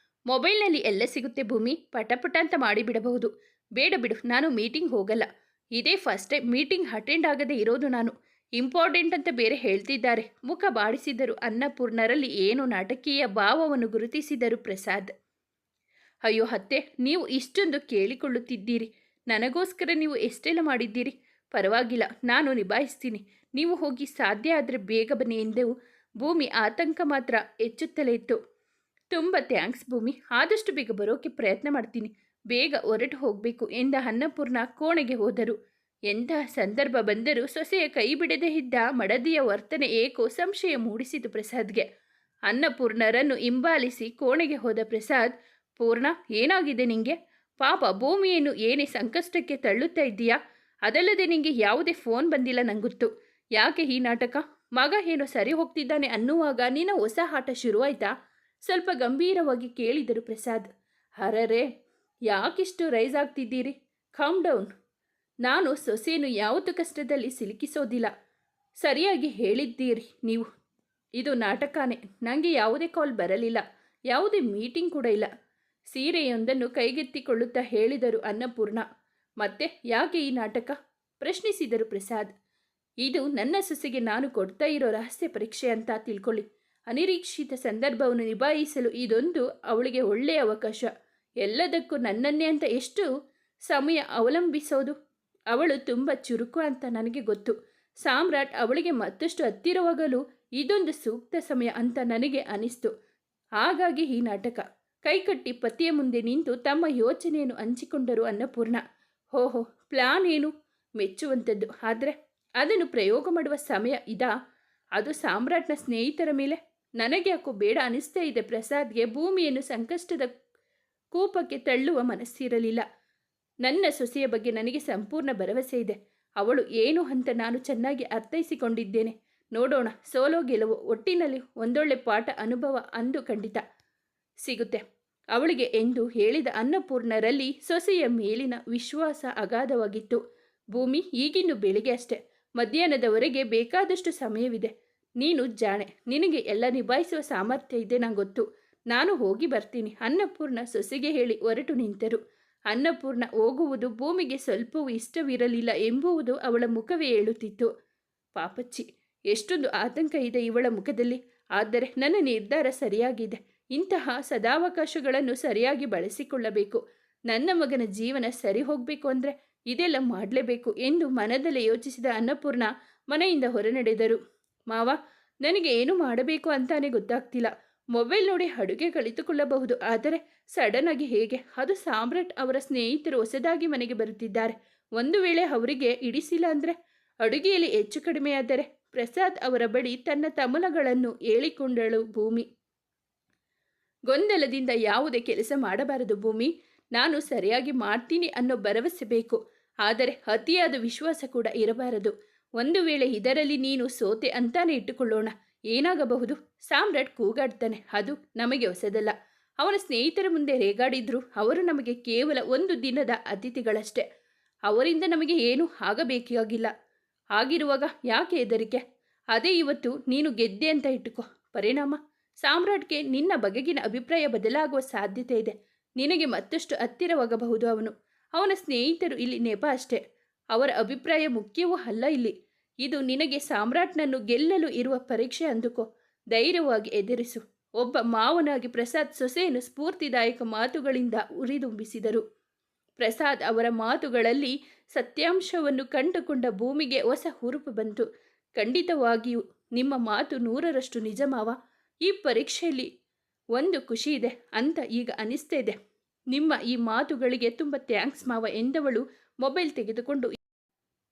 ಮೊಬೈಲ್ನಲ್ಲಿ ಎಲ್ಲ ಸಿಗುತ್ತೆ ಭೂಮಿ, ಪಟಪಟ ಅಂತ ಮಾಡಿಬಿಡಬಹುದು. ಬೇಡ ಬಿಡು, ನಾನು ಮೀಟಿಂಗ್ ಹೋಗಲ್ಲ. ಇದೇ ಫಸ್ಟ್ ಟೈಮ್ ಮೀಟಿಂಗ್ ಅಟೆಂಡ್ ಆಗದೆ ಇರೋದು ನಾನು. ಇಂಪಾರ್ಟೆಂಟ್ ಅಂತ ಬೇರೆ ಹೇಳ್ತಿದ್ದಾರೆ. ಮುಖ ಬಾಡಿಸಿದರು ಅನ್ನಪೂರ್ಣರಲ್ಲಿ ಏನೋ ನಾಟಕೀಯ ಭಾವವನ್ನು ಗುರುತಿಸಿದರು ಪ್ರಸಾದ್. ಅಯ್ಯೋ ಅತ್ತೆ, ನೀವು ಇಷ್ಟೊಂದು ಕೇಳಿಕೊಳ್ಳುತ್ತಿದ್ದೀರಿ. ನನಗೋಸ್ಕರ ನೀವು ಎಷ್ಟೆಲ್ಲ ಮಾಡಿದ್ದೀರಿ. ಪರವಾಗಿಲ್ಲ, ನಾನು ನಿಭಾಯಿಸ್ತೀನಿ. ನೀವು ಹೋಗಿ, ಸಾಧ್ಯ ಆದರೆ ಬೇಗ ಬನ್ನಿ ಎಂದು ಭೂಮಿ ಆತಂಕ ಮಾತ್ರ ಹೆಚ್ಚುತ್ತಲೇ ಇತ್ತು. ತುಂಬ ಥ್ಯಾಂಕ್ಸ್ ಭೂಮಿ, ಆದಷ್ಟು ಬೇಗ ಬರೋಕ್ಕೆ ಪ್ರಯತ್ನ ಮಾಡ್ತೀನಿ. ಬೇಗ ಹೊರಟು ಹೋಗಬೇಕು ಎಂದ ಅನ್ನಪೂರ್ಣ ಕೋಣೆಗೆ ಹೋದರು. ಎಂತಹ ಸಂದರ್ಭ ಬಂದರೂ ಸೊಸೆಯ ಕೈ ಬಿಡದೇ ಇದ್ದ ಮಡದಿಯ ವರ್ತನೆ ಏಕೋ ಸಂಶಯ ಮೂಡಿಸಿತು ಪ್ರಸಾದ್ಗೆ. ಅನ್ನಪೂರ್ಣರನ್ನು ಹಿಂಬಾಲಿಸಿ ಕೋಣೆಗೆ ಹೋದ ಪ್ರಸಾದ್, ಪೂರ್ಣ, ಏನಾಗಿದೆ ನಿಂಗೆ? ಪಾಪ ಭೂಮಿಯನ್ನು ಏನೇ ಸಂಕಷ್ಟಕ್ಕೆ ತಳ್ಳುತ್ತಾ ಇದ್ದೀಯಾ? ಅದಲ್ಲದೆ ನಿಂಗೆ ಯಾವುದೇ ಫೋನ್ ಬಂದಿಲ್ಲ ನಂಗೊತ್ತು. ಯಾಕೆ ಈ ನಾಟಕ? ಮಗ ಏನೋ ಸರಿ ಹೋಗ್ತಿದ್ದಾನೆ ಅನ್ನುವಾಗ ನಿನ್ನ ಹೊಸ ಆಟ ಶುರುವಾಯ್ತಾ? ಸ್ವಲ್ಪ ಗಂಭೀರವಾಗಿ ಕೇಳಿದರು ಪ್ರಸಾದ್. ಹರರೇ, ಯಾಕಿಷ್ಟು ರೈಸ್ ಆಗ್ತಿದ್ದೀರಿ? Calm down. ನಾನು ಸೊಸೆಯನ್ನು ಯಾವತ್ತೂ ಕಷ್ಟದಲ್ಲಿ ಸಿಲುಕಿಸೋದಿಲ್ಲ. ಸರಿಯಾಗಿ ಹೇಳಿದ್ದೀರಿ ನೀವು. ಇದು ನಾಟಕನೇ. ನನಗೆ ಯಾವುದೇ ಕಾಲ್ ಬರಲಿಲ್ಲ, ಯಾವುದೇ ಮೀಟಿಂಗ್ ಕೂಡ ಇಲ್ಲ. ಸೀರೆಯೊಂದನ್ನು ಕೈಗೆತ್ತಿಕೊಳ್ಳುತ್ತಾ ಹೇಳಿದರು ಅನ್ನಪೂರ್ಣ. ಮತ್ತೆ ಯಾಕೆ ಈ ನಾಟಕ? ಪ್ರಶ್ನಿಸಿದರು ಪ್ರಸಾದ್. ಇದು ನನ್ನ ಸೊಸೆಗೆ ನಾನು ಕೊಡ್ತಾ ಇರೋ ರಹಸ್ಯ ಪರೀಕ್ಷೆ ಅಂತ ತಿಳ್ಕೊಳ್ಳಿ. ಅನಿರೀಕ್ಷಿತ ಸಂದರ್ಭವನ್ನು ನಿಭಾಯಿಸಲು ಇದೊಂದು ಅವಳಿಗೆ ಒಳ್ಳೆಯ ಅವಕಾಶ. ಎಲ್ಲದಕ್ಕೂ ನನ್ನನ್ನೇ ಅಂತ ಎಷ್ಟು ಸಮಯ ಅವಲಂಬಿಸೋದು? ಅವಳು ತುಂಬ ಚುರುಕು ಅಂತ ನನಗೆ ಗೊತ್ತು. ಸಾಮ್ರಾಟ್ ಅವಳಿಗೆ ಮತ್ತಷ್ಟು ಹತ್ತಿರವಾಗಲು ಇದೊಂದು ಸೂಕ್ತ ಸಮಯ ಅಂತ ನನಗೆ ಅನಿಸ್ತು. ಹಾಗಾಗಿ ಈ ನಾಟಕ. ಕೈಕಟ್ಟಿ ಪತಿಯ ಮುಂದೆ ನಿಂತು ತಮ್ಮ ಯೋಚನೆಯನ್ನು ಹಂಚಿಕೊಂಡರು ಅನ್ನಪೂರ್ಣ. ಓಹೋ, ಪ್ಲಾನ್ ಏನು? ಮೆಚ್ಚುವಂಥದ್ದು. ಆದರೆ ಅದನ್ನು ಪ್ರಯೋಗ ಮಾಡುವ ಸಮಯ ಇದಾ? ಅದು ಸಾಮ್ರಾಟ್ನ ಸ್ನೇಹಿತರ ಮೇಲೆ? ನನಗೆ ಯಾಕೋ ಬೇಡ ಅನಿಸ್ತಾ ಇದೆ. ಪ್ರಸಾದ್ಗೆ ಭೂಮಿಯನ್ನು ಸಂಕಷ್ಟದ ಕೂಪಕ್ಕೆ ತಳ್ಳುವ ಮನಸ್ಸಿರಲಿಲ್ಲ. ನನ್ನ ಸೊಸೆಯ ಬಗ್ಗೆ ನನಗೆ ಸಂಪೂರ್ಣ ಭರವಸೆ ಇದೆ. ಅವಳು ಏನು ಅಂತ ನಾನು ಚೆನ್ನಾಗಿ ಅರ್ಥೈಸಿಕೊಂಡಿದ್ದೇನೆ. ನೋಡೋಣ, ಸೋಲೋ ಗೆಲುವು, ಒಟ್ಟಿನಲ್ಲಿ ಒಂದೊಳ್ಳೆ ಪಾಠ ಅನುಭವ ಅಂದು ಖಂಡಿತ ಸಿಗುತ್ತೆ ಅವಳಿಗೆ ಎಂದು ಹೇಳಿದ ಅನ್ನಪೂರ್ಣರಲ್ಲಿ ಸೊಸೆಯ ಮೇಲಿನ ವಿಶ್ವಾಸ ಅಗಾಧವಾಗಿತ್ತು. ಭೂಮಿ, ಈಗಿನ್ನು ಬೆಳಿಗ್ಗೆ ಅಷ್ಟೆ. ಮಧ್ಯಾಹ್ನದವರೆಗೆ ಬೇಕಾದಷ್ಟು ಸಮಯವಿದೆ. ನೀನು ಜಾಣೆ, ನಿನಗೆ ಎಲ್ಲ ನಿಭಾಯಿಸುವ ಸಾಮರ್ಥ್ಯ ಇದೆ ನಂಗೆ ಗೊತ್ತು. ನಾನು ಹೋಗಿ ಬರ್ತೀನಿ, ಅನ್ನಪೂರ್ಣ ಸೊಸೆಗೆ ಹೇಳಿ ಹೊರಟು ನಿಂತರು. ಅನ್ನಪೂರ್ಣ ಹೋಗುವುದು ಭೂಮಿಗೆ ಸ್ವಲ್ಪವೂ ಇಷ್ಟವಿರಲಿಲ್ಲ ಎಂಬುವುದು ಅವಳ ಮುಖವೇ ಹೇಳುತ್ತಿತ್ತು. ಪಾಪಚ್ಚಿ, ಎಷ್ಟೊಂದು ಆತಂಕ ಇದೆ ಇವಳ ಮುಖದಲ್ಲಿ. ಆದರೆ ನನ್ನ ನಿರ್ಧಾರ ಸರಿಯಾಗಿದೆ. ಇಂತಹ ಸದಾವಕಾಶಗಳನ್ನು ಸರಿಯಾಗಿ ಬಳಸಿಕೊಳ್ಳಬೇಕು. ನನ್ನ ಮಗನ ಜೀವನ ಸರಿ ಹೋಗಬೇಕು ಅಂದರೆ ಇದೆಲ್ಲ ಮಾಡಲೇಬೇಕು ಎಂದು ಮನದಲ್ಲೇ ಯೋಚಿಸಿದ ಅನ್ನಪೂರ್ಣ ಮನೆಯಿಂದ ಹೊರನಡೆದರು. ಮಾವ, ನನಗೆ ಏನು ಮಾಡಬೇಕು ಅಂತಾನೆ ಗೊತ್ತಾಗ್ತಿಲ್ಲ. ಮೊಬೈಲ್ ನೋಡಿ ಅಡುಗೆ ಕಲಿತುಕೊಳ್ಳಬಹುದು, ಆದರೆ ಸಡನ್ ಆಗಿ ಹೇಗೆ? ಅದು ಸಾಮ್ರಾಟ್ ಅವರ ಸ್ನೇಹಿತರು ಹೊಸದಾಗಿ ಮನೆಗೆ ಬರುತ್ತಿದ್ದಾರೆ. ಒಂದು ವೇಳೆ ಅವರಿಗೆ ಇಡಿಸಿಲ್ಲ ಅಂದರೆ? ಅಡುಗೆಯಲ್ಲಿ ಹೆಚ್ಚು ಕಡಿಮೆಯಾದರೆ? ಪ್ರಸಾದ್ ಅವರ ಬಳಿ ತನ್ನ ತಮಲಗಳನ್ನು ಹೇಳಿಕೊಂಡಳು ಭೂಮಿ. ಗೊಂದಲದಿಂದ ಯಾವುದೇ ಕೆಲಸ ಮಾಡಬಾರದು ಭೂಮಿ. ನಾನು ಸರಿಯಾಗಿ ಮಾಡ್ತೀನಿ ಅನ್ನೋ ಭರವಸೆ ಬೇಕು, ಆದರೆ ಅತಿಯಾದ ವಿಶ್ವಾಸ ಕೂಡ ಇರಬಾರದು. ಒಂದು ವೇಳೆ ಇದರಲ್ಲಿ ನೀನು ಸೋತೆ ಅಂತಾನೆ ಇಟ್ಟುಕೊಳ್ಳೋಣ, ಏನಾಗಬಹುದು? ಸಾಮ್ರಾಟ್ ಕೂಗಾಡ್ತಾನೆ, ಅದು ನಮಗೆ ಹೊಸದಲ್ಲ. ಅವನ ಸ್ನೇಹಿತರ ಮುಂದೆ ರೇಗಾಡಿದ್ರು. ಅವರು ನಮಗೆ ಕೇವಲ ಒಂದು ದಿನದ ಅತಿಥಿಗಳಷ್ಟೇ. ಅವರಿಂದ ನಮಗೆ ಏನೂ ಆಗಬೇಕಾಗಿಲ್ಲ. ಆಗಿರುವಾಗ ಯಾಕೆ ಹೆದರಿಕೆ? ಅದೇ ಇವತ್ತು ನೀನು ಗೆದ್ದೆ ಅಂತ ಇಟ್ಟುಕೋ. ಪರಿಣಾಮ ಸಾಮ್ರಾಟ್ಗೆ ನಿನ್ನ ಬಗೆಗಿನ ಅಭಿಪ್ರಾಯ ಬದಲಾಗುವ ಸಾಧ್ಯತೆ ಇದೆ. ನಿನಗೆ ಮತ್ತಷ್ಟು ಹತ್ತಿರವಾಗಬಹುದು ಅವನು. ಅವನ ಸ್ನೇಹಿತರು ಇಲ್ಲಿ ನೆಪ ಅಷ್ಟೇ. ಅವರ ಅಭಿಪ್ರಾಯ ಮುಖ್ಯವೂ ಅಲ್ಲ ಇಲ್ಲಿ. ಇದು ನಿನಗೆ ಸಾಮ್ರಾಟ್ನನ್ನು ಗೆಲ್ಲಲು ಇರುವ ಪರೀಕ್ಷೆ ಅಂದುಕೋ. ಧೈರ್ಯವಾಗಿ ಎದುರಿಸು. ಒಬ್ಬ ಮಾವನಾಗಿ ಪ್ರಸಾದ್ ಸೊಸೆಯನ್ನು ಸ್ಫೂರ್ತಿದಾಯಕ ಮಾತುಗಳಿಂದ ಉರಿದುಂಬಿಸಿದರು. ಪ್ರಸಾದ್ ಅವರ ಮಾತುಗಳಲ್ಲಿ ಸತ್ಯಾಂಶವನ್ನು ಕಂಡುಕೊಂಡ ಭೂಮಿಗೆ ಹೊಸ ಹುರುಪು ಬಂತು. ಖಂಡಿತವಾಗಿಯೂ ನಿಮ್ಮ ಮಾತು 100ರಷ್ಟು ನಿಜ ಮಾವ. ಈ ಪರೀಕ್ಷೆಯಲ್ಲಿ ಒಂದು ಖುಷಿ ಇದೆ ಅಂತ ಈಗ ಅನಿಸ್ತಾ ಇದೆ. ನಿಮ್ಮ ಈ ಮಾತುಗಳಿಗೆ ತುಂಬ ಥ್ಯಾಂಕ್ಸ್ ಮಾವ ಎಂದವಳು ಮೊಬೈಲ್ ತೆಗೆದುಕೊಂಡು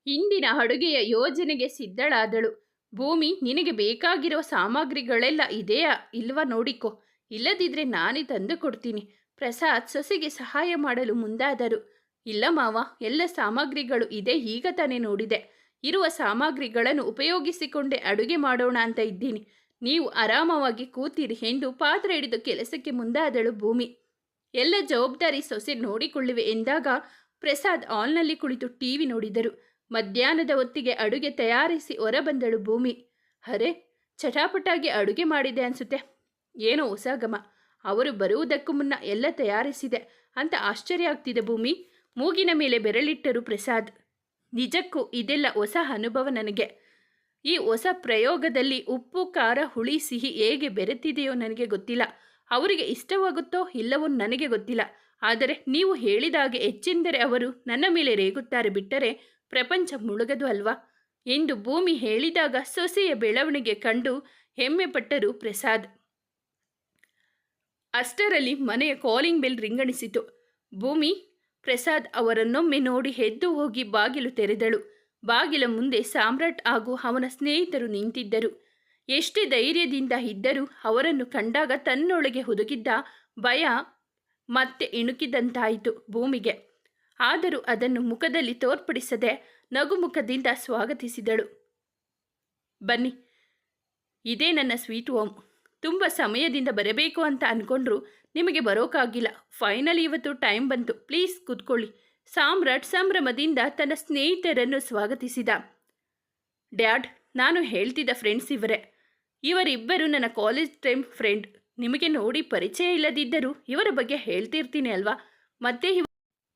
ಇಂದಿನ ಅಡುಗೆಯ ಯೋಜನೆಗೆ ಸಿದ್ಧಳಾದಳು. ಭೂಮಿ, ನಿನಗೆ ಬೇಕಾಗಿರುವ ಸಾಮಗ್ರಿಗಳೆಲ್ಲ ಇದೆಯಾ ಇಲ್ವಾ ನೋಡಿಕೊ. ಇಲ್ಲದಿದ್ದರೆ ನಾನೇ ತಂದು ಕೊಡ್ತೀನಿ. ಪ್ರಸಾದ್ ಸೊಸೆಗೆ ಸಹಾಯ ಮಾಡಲು ಮುಂದಾದರು. ಇಲ್ಲ ಮಾವ, ಎಲ್ಲ ಸಾಮಗ್ರಿಗಳು ಇದೆ, ಈಗ ತಾನೇ ನೋಡಿದೆ. ಇರುವ ಸಾಮಗ್ರಿಗಳನ್ನು ಉಪಯೋಗಿಸಿಕೊಂಡೇ ಅಡುಗೆ ಮಾಡೋಣ ಅಂತ ಇದ್ದೀನಿ. ನೀವು ಆರಾಮವಾಗಿ ಕೂತಿರಿ ಎಂದು ಪಾತ್ರೆ ಹಿಡಿದು ಕೆಲಸಕ್ಕೆ ಮುಂದಾದಳು ಭೂಮಿ. ಎಲ್ಲ ಜವಾಬ್ದಾರಿ ಸೊಸೆ ನೋಡಿಕೊಳ್ಳುವೆ ಎಂದಾಗ ಪ್ರಸಾದ್ ಹಾಲ್ನಲ್ಲಿ ಕುಳಿತು ಟಿವಿ ನೋಡಿದರು. ಮಧ್ಯಾಹ್ನದ ಹೊತ್ತಿಗೆ ಅಡುಗೆ ತಯಾರಿಸಿ ಹೊರಬಂದಳು ಭೂಮಿ. ಅರೆ, ಚಟಾಪಟಾಗಿ ಅಡುಗೆ ಮಾಡಿದೆ ಅನಿಸುತ್ತೆ. ಏನೋ ಹೊಸ ಘಮ. ಅವರು ಬರುವುದಕ್ಕೂ ಮುನ್ನ ಎಲ್ಲ ತಯಾರಿಸಿದೆ ಅಂತ ಆಶ್ಚರ್ಯ ಆಗ್ತಿದೆ ಭೂಮಿ. ಮೂಗಿನ ಮೇಲೆ ಬೆರಳಿಟ್ಟರು ಪ್ರಸಾದ್. ನಿಜಕ್ಕೂ ಇದೆಲ್ಲ ಹೊಸ ಅನುಭವ ನನಗೆ. ಈ ಹೊಸ ಪ್ರಯೋಗದಲ್ಲಿ ಉಪ್ಪು, ಖಾರ, ಹುಳಿ, ಸಿಹಿ ಹೇಗೆ ಬೆರೆತಿದೆಯೋ ನನಗೆ ಗೊತ್ತಿಲ್ಲ. ಅವರಿಗೆ ಇಷ್ಟವಾಗುತ್ತೋ ಇಲ್ಲವೋ ನನಗೆ ಗೊತ್ತಿಲ್ಲ. ಆದರೆ ನೀವು ಹೇಳಿದಾಗೆ ಹೆಚ್ಚೆಂದರೆ ಅವರು ನನ್ನ ಮೇಲೆ ರೇಗುತ್ತಾರೆ, ಬಿಟ್ಟರೆ ಪ್ರಪಂಚ ಮುಳುಗದು ಅಲ್ವಾ ಎಂದು ಭೂಮಿ ಹೇಳಿದಾಗ ಸೊಸೆಯ ಬೆಳವಣಿಗೆ ಕಂಡು ಹೆಮ್ಮೆ ಪಟ್ಟರು ಪ್ರಸಾದ್. ಅಷ್ಟರಲ್ಲಿ ಮನೆಯ ಕಾಲಿಂಗ್ ಬೆಲ್ ರಿಂಗಣಿಸಿತು. ಭೂಮಿ ಪ್ರಸಾದ್ ಅವರನ್ನೊಮ್ಮೆ ನೋಡಿ ಎದ್ದು ಹೋಗಿ ಬಾಗಿಲು ತೆರೆದಳು. ಬಾಗಿಲ ಮುಂದೆ ಸಾಮ್ರಾಟ್ ಹಾಗೂ ಅವನ ಸ್ನೇಹಿತರು ನಿಂತಿದ್ದರು. ಎಷ್ಟೇ ಧೈರ್ಯದಿಂದ ಇದ್ದರೂ ಅವರನ್ನು ಕಂಡಾಗ ತನ್ನೊಳಗೆ ಹುದುಗಿದ್ದ ಭಯ ಮತ್ತೆ ಇಣುಕಿದಂತಾಯಿತು ಭೂಮಿಗೆ. ಆದರೂ ಅದನ್ನು ಮುಖದಲ್ಲಿ ತೋರ್ಪಡಿಸದೆ ನಗುಮುಖದಿಂದ ಸ್ವಾಗತಿಸಿದಳು. ಬನ್ನಿ, ಇದೇ ನನ್ನ ಸ್ವೀಟ್ ಹೋಮ್. ತುಂಬ ಸಮಯದಿಂದ ಬರಬೇಕು ಅಂತ ಅಂದ್ಕೊಂಡ್ರು, ನಿಮಗೆ ಬರೋಕ್ಕಾಗಿಲ್ಲ. ಫೈನಲಿ ಇವತ್ತು ಟೈಮ್ ಬಂತು. ಪ್ಲೀಸ್ ಕೂತ್ಕೊಳ್ಳಿ. ಸಾಮ್ರಾಟ್ ಸಂಭ್ರಮದಿಂದ ತನ್ನ ಸ್ನೇಹಿತರನ್ನು ಸ್ವಾಗತಿಸಿದ. ಡ್ಯಾಡ್, ನಾನು ಹೇಳ್ತಿದ್ದ ಫ್ರೆಂಡ್ಸ್ ಇವರೇ. ಇವರಿಬ್ಬರು ನನ್ನ ಕಾಲೇಜ್ ಟೈಮ್ ಫ್ರೆಂಡ್. ನಿಮಗೆ ನೋಡಿ ಪರಿಚಯ ಇಲ್ಲದಿದ್ದರೂ ಇವರ ಬಗ್ಗೆ ಹೇಳ್ತಿರ್ತೀನಿ ಅಲ್ವಾ.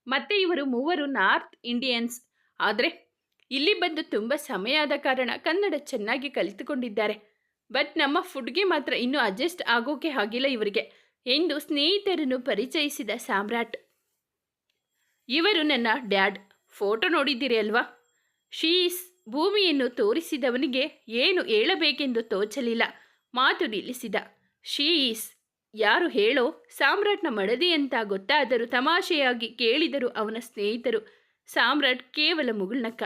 ಮತ್ತೆ ಇವರು ಮೂವರು ನಾರ್ತ್ ಇಂಡಿಯನ್ಸ್. ಆದರೆ ಇಲ್ಲಿ ಬಂದು ತುಂಬ ಸಮಯ ಆದ ಕಾರಣ ಕನ್ನಡ ಚೆನ್ನಾಗಿ ಕಲಿತುಕೊಂಡಿದ್ದಾರೆ. ಬಟ್ ನಮ್ಮ ಫುಡ್ಗೆ ಮಾತ್ರ ಇನ್ನೂ ಅಡ್ಜಸ್ಟ್ ಆಗೋಕೆ ಆಗಿಲ್ಲ ಇವರಿಗೆ ಎಂದು ಸ್ನೇಹಿತರನ್ನು ಪರಿಚಯಿಸಿದ ಸಾಮ್ರಾಟ್. ಇವರು ನನ್ನ ಡ್ಯಾಡ್, ಫೋಟೋ ನೋಡಿದ್ದೀರಿ ಅಲ್ವಾ? ಶೀಸ್. ಭೂಮಿಯನ್ನು ತೋರಿಸಿದವನಿಗೆ ಏನು ಹೇಳಬೇಕೆಂದು ತೋಚಲಿಲ್ಲ. ಮಾತು ನಿಲ್ಲಿಸಿದ. ಶೀಸ್ ಯಾರು ಹೇಳೋ? ಸಾಮ್ರಾಟ್ನ ಮಡದಿ ಅಂತ ಗೊತ್ತಾದರೂ ತಮಾಷೆಯಾಗಿ ಕೇಳಿದರು ಅವನ ಸ್ನೇಹಿತರು. ಸಾಮ್ರಾಟ್ ಕೇವಲ ಮುಗುಳ್ನಕ್ಕ.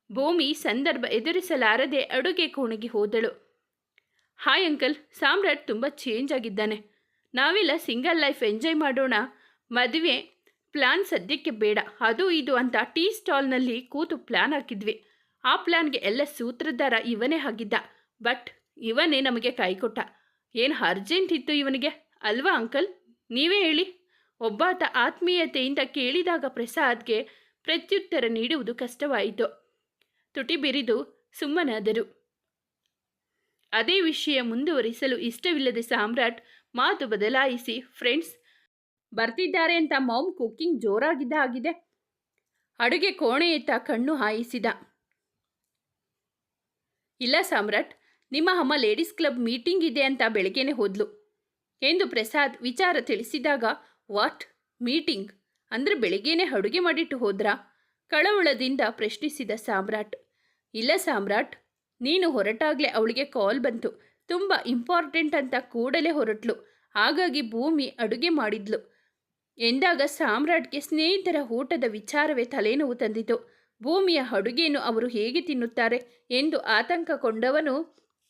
ಭೂಮಿ ಸಂದರ್ಭ ಎದುರಿಸಲಾರದೆ ಅಡುಗೆ ಕೋಣೆಗೆ ಹೋದಳು. ಹಾಯ್ ಅಂಕಲ್, ಸಾಮ್ರಾಟ್ ತುಂಬ ಚೇಂಜ್ ಆಗಿದ್ದಾನೆ. ನಾವೆಲ್ಲ ಸಿಂಗಲ್ ಲೈಫ್ ಎಂಜಾಯ್ ಮಾಡೋಣ. ಮದುವೆ ಪ್ಲ್ಯಾನ್ ಸದ್ಯಕ್ಕೆ ಬೇಡ, ಅದು ಇದು ಅಂತ ಟೀ ಸ್ಟಾಲ್ನಲ್ಲಿ ಕೂತು ಪ್ಲ್ಯಾನ್ ಹಾಕಿದ್ವಿ. ಆ ಪ್ಲ್ಯಾನ್ಗೆ ಎಲ್ಲ ಸೂತ್ರಧಾರ ಇವನೇ ಆಗಿದ್ದ. ಬಟ್ ಇವನೇ ನಮಗೆ ಕೈಕೊಟ್ಟ. ಏನು ಅರ್ಜೆಂಟ್ ಇತ್ತು ಇವನಿಗೆ ಅಲ್ವಾ ಅಂಕಲ್? ನೀವೇ ಹೇಳಿ. ಒಬ್ಬಾತ ಆತ್ಮೀಯತೆಯಿಂದ ಕೇಳಿದಾಗ ಪ್ರಸಾದ್ಗೆ ಪ್ರತ್ಯುತ್ತರ ನೀಡುವುದು ಕಷ್ಟವಾಯಿತು. ತುಟಿ ಬಿರಿದು ಸುಮ್ಮನಾದರು. ಅದೇ ವಿಷಯ ಮುಂದುವರಿಸಲು ಇಷ್ಟವಿಲ್ಲದೆ ಸಾಮ್ರಾಟ್ ಮಾತು ಬದಲಾಯಿಸಿ, ಫ್ರೆಂಡ್ಸ್ ಬರ್ತಿದ್ದಾರೆ ಅಂತ ಮಾಮ್ ಕುಕ್ಕಿಂಗ್ ಜೋರಾಗಿದ್ದ ಆಗಿದೆ. ಅಡುಗೆ ಕೋಣೆಯತ್ತ ಕಣ್ಣು ಹಾಯಿಸಿದ. ಇಲ್ಲ ಸಾಮ್ರಾಟ್, ನಿಮ್ಮ ಅಮ್ಮ ಲೇಡೀಸ್ ಕ್ಲಬ್ ಮೀಟಿಂಗ್ ಇದೆ ಅಂತ ಬೆಳಗ್ಗೆನೆ ಹೋದ್ಲು ಎಂದು ಪ್ರಸಾದ್ ವಿಚಾರ ತಿಳಿಸಿದಾಗ, ವಾಟ್ ಮೀಟಿಂಗ್? ಅಂದರೆ ಬೆಳಗ್ಗೆನೆ ಅಡುಗೆ ಮಾಡಿಟ್ಟು ಹೋದ್ರಾ? ಕಳವಳದಿಂದ ಪ್ರಶ್ನಿಸಿದ ಸಾಮ್ರಾಟ್. ಇಲ್ಲ ಸಾಮ್ರಾಟ್, ನೀನು ಹೊರಟಾಗಲೇ ಅವಳಿಗೆ ಕಾಲ್ ಬಂತು. ತುಂಬ ಇಂಪಾರ್ಟೆಂಟ್ ಅಂತ ಕೂಡಲೇ ಹೊರಟ್ಲು. ಹಾಗಾಗಿ ಭೂಮಿ ಅಡುಗೆ ಮಾಡಿದ್ಲು ಎಂದಾಗ ಸಾಮ್ರಾಟ್ಗೆ ಸ್ನೇಹಿತರ ಊಟದ ವಿಚಾರವೇ ತಲೆನೋವು ತಂದಿತು. ಭೂಮಿಯ ಅಡುಗೆಯನ್ನು ಅವರು ಹೇಗೆ ತಿನ್ನುತ್ತಾರೆ ಎಂದು ಆತಂಕಗೊಂಡವನು,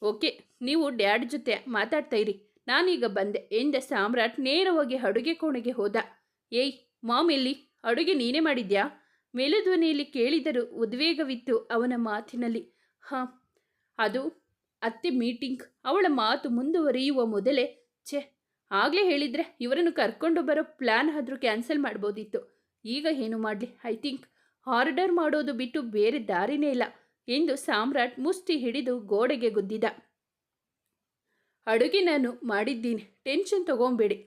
ಓಕೆ, ನೀವು ಡ್ಯಾಡ್ ಜೊತೆ ಮಾತಾಡ್ತಾ ಇರಿ, ನಾನೀಗ ಬಂದೆ ಎಂದ ಸಾಮ್ರಾಟ್ ನೇರವಾಗಿ ಅಡುಗೆ ಕೋಣೆಗೆ ಹೋದ. ಏಯ್ ಮಾಮ್ ಎಲ್ಲಿ? ಅಡುಗೆ ನೀನೇ ಮಾಡಿದ್ಯಾ? ಮೇಲುಧ್ವನಿಯಲ್ಲಿ ಕೇಳಿದರೂ ಉದ್ವೇಗವಿತ್ತು ಅವನ ಮಾತಿನಲ್ಲಿ. ಹಾಂ, ಅದು ಅತ್ತೆ ಮೀಟಿಂಗ್. ಅವಳ ಮಾತು ಮುಂದುವರಿಯುವ ಮೊದಲೇ, ಆಗಲೇ ಹೇಳಿದರೆ ಇವರನ್ನು ಕರ್ಕೊಂಡು ಬರೋ ಪ್ಲ್ಯಾನ್ ಆದರೂ ಕ್ಯಾನ್ಸಲ್ ಮಾಡ್ಬೋದಿತ್ತು. ಈಗ ಏನು ಮಾಡಲಿ? ಐ ಥಿಂಕ್ ಆರ್ಡರ್ ಮಾಡೋದು ಬಿಟ್ಟು ಬೇರೆ ದಾರಿನೇ ಇಲ್ಲ ಎಂದು ಸಾಮ್ರಾಟ್ ಮುಷ್ಟಿ ಹಿಡಿದು ಗೋಡೆಗೆ ಗುದ್ದಿದ. ಅಡುಗೆ ನಾನು ಮಾಡಿದ್ದೀನಿ, ಟೆನ್ಷನ್ ತಗೊಂಬೇಡಿ.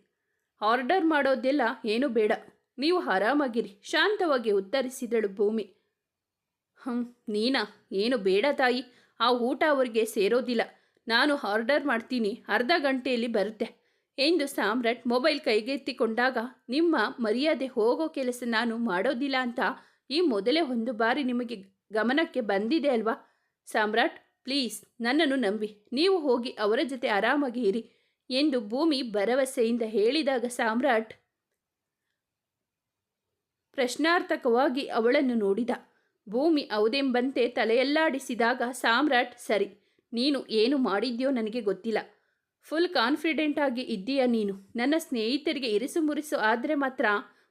ಆರ್ಡರ್ ಮಾಡೋದೆಲ್ಲ ಏನೂ ಬೇಡ, ನೀವು ಆರಾಮಾಗಿರಿ, ಶಾಂತವಾಗಿ ಉತ್ತರಿಸಿದಳು ಭೂಮಿ. ನೀನಾ? ಏನು ಬೇಡ ತಾಯಿ, ಆ ಊಟ ಅವರಿಗೆ ಸೇರೋದಿಲ್ಲ. ನಾನು ಆರ್ಡರ್ ಮಾಡ್ತೀನಿ, ಅರ್ಧ ಗಂಟೆಯಲ್ಲಿ ಬರುತ್ತೆ ಎಂದು ಸಾಮ್ರಾಟ್ ಮೊಬೈಲ್ ಕೈಗೆತ್ತಿಕೊಂಡಾಗ, ನಿಮ್ಮ ಮರ್ಯಾದೆ ಹೋಗೋ ಕೆಲಸ ನಾನು ಮಾಡೋದಿಲ್ಲ ಅಂತ ಈ ಮೊದಲೇ ಒಂದು ಬಾರಿ ನಿಮಗೆ ಗಮನಕ್ಕೆ ಬಂದಿದೆ ಅಲ್ವಾ? ಸಾಮ್ರಾಟ್ ಪ್ಲೀಸ್ ನನ್ನನ್ನು ನಂಬಿ, ನೀವು ಹೋಗಿ ಅವರ ಜೊತೆ ಆರಾಮಾಗಿ ಇರಿ ಎಂದು ಭೂಮಿ ಭರವಸೆಯಿಂದ ಹೇಳಿದಾಗ ಸಾಮ್ರಾಟ್ ಪ್ರಶ್ನಾರ್ಥಕವಾಗಿ ಅವಳನ್ನು ನೋಡಿದ. ಭೂಮಿ ಹೌದೆಂಬಂತೆ ತಲೆಯಲ್ಲಾಡಿಸಿದಾಗ ಸಾಮ್ರಾಟ್, ಸರಿ, ನೀನು ಏನು ಮಾಡಿದ್ಯೋ ನನಗೆ ಗೊತ್ತಿಲ್ಲ. ಫುಲ್ ಕಾನ್ಫಿಡೆಂಟ್ ಆಗಿ ಇದ್ದೀಯ ನೀನು. ನನ್ನ ಸ್ನೇಹಿತರಿಗೆ ಇರಿಸು ಮುರಿಸು ಆದರೆ ಮಾತ್ರ